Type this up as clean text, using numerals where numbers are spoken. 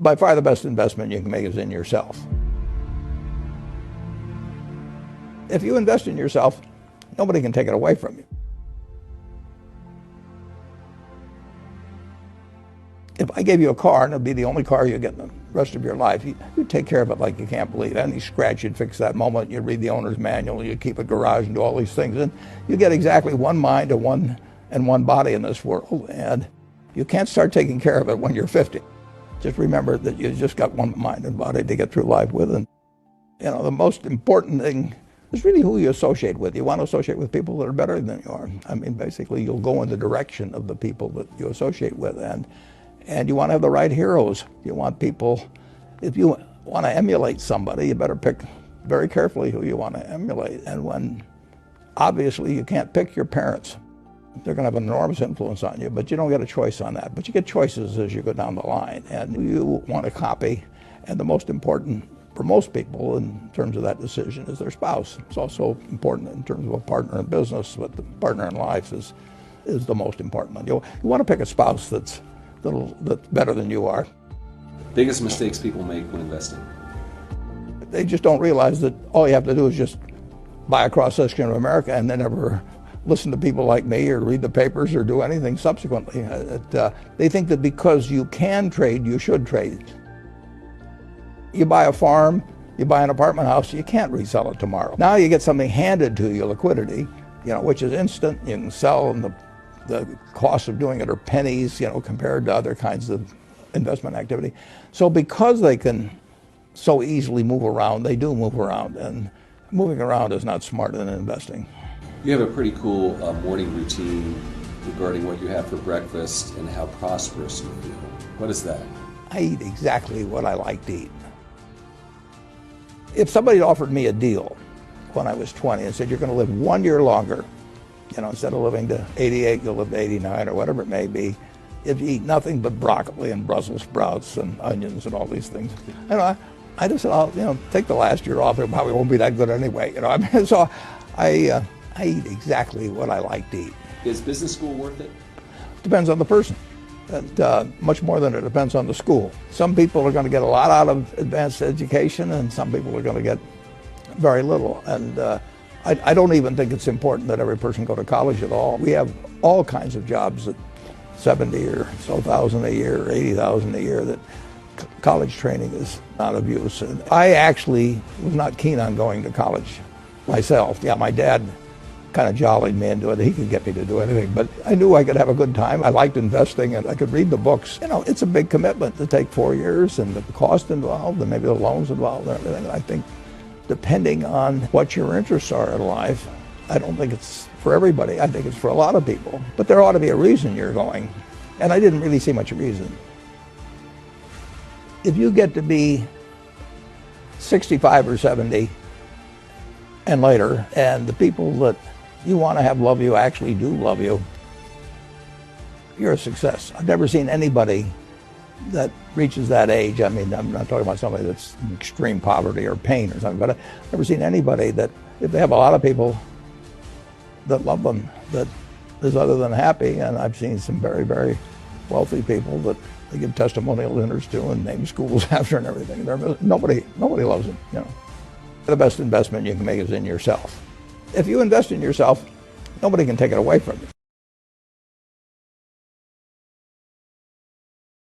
By far the best investment you can make is in yourself. If you invest in yourself, nobody can take it away from you. If I gave you a car, and it'd be the only car you get in the rest of your life, you'd take care of it like you can't believe. Any scratch, you'd fix that moment. You'd read the owner's manual. You'd keep a garage and do all these things. And you get exactly one mind and one body in this world. And you can't start taking care of it when you're 50. Just remember that you just got one mind and body to get through life with. And the most important thing is really who you associate with. You want to associate with people that are better than you are. I mean, basically, you'll go in the direction of the people that you associate with. And you want to have the right heroes. You want people, if you want to emulate somebody, you better pick very carefully who you want to emulate. And when, obviously, you can't pick your parents. They're going to have an enormous influence on you, but you don't get a choice on that. But you get choices as you go down the line. And you want to copy. And the most important for most people in terms of that decision is their spouse. It's also important in terms of a partner in business, but the partner in life is the most important one. You want to pick a spouse that's better than you are. Biggest mistakes people make when investing? They just don't realize that all you have to do is just buy a cross-section of America and then never listen to people like me or read the papers or do anything subsequently. They think that because you can trade, you should trade. You buy a farm, you buy an apartment house, you can't resell it tomorrow. Now you get something handed to you, liquidity, which is instant. You can sell, and the cost of doing it are pennies, compared to other kinds of investment activity. So because they can so easily move around, they do move around, and moving around is not smarter than investing. You have a pretty cool morning routine regarding what you have for breakfast and how prosperous you feel. What is that? I eat exactly what I like to eat. If somebody offered me a deal when I was 20 and said, you're going to live 1 year longer, instead of living to 88, you'll live to 89 or whatever it may be, if you eat nothing but broccoli and Brussels sprouts and onions and all these things, I just said, I'll take the last year off. It probably won't be that good anyway. So I eat exactly what I like to eat. Is business school worth it? Depends on the person. Much more than it depends on the school. Some people are going to get a lot out of advanced education, and some people are going to get very little. And I don't even think it's important that every person go to college at all. We have all kinds of jobs at 70 or so thousand a year, or 80,000 a year, that college training is not of use. And I actually was not keen on going to college myself. Yeah, my dad kind of jollied me into it. He could get me to do anything, but I knew I could have a good time. I liked investing, and I could read the books. It's a big commitment to take 4 years, and the cost involved, and maybe the loans involved, and everything. I think depending on what your interests are in life, I don't think it's for everybody. I think it's for a lot of people, but there ought to be a reason you're going, and I didn't really see much reason. If you get to be 65 or 70 and later, and the people that you want to have love you actually do love you, you're a success. I've never seen anybody that reaches that age. I mean, I'm not talking about somebody that's in extreme poverty or pain or something, but I've never seen anybody that, if they have a lot of people that love them, that is other than happy. And I've seen some very, very wealthy people that they give testimonial dinners to and name schools after and everything. Nobody loves them, The best investment you can make is in yourself. If you invest in yourself, nobody can take it away from you.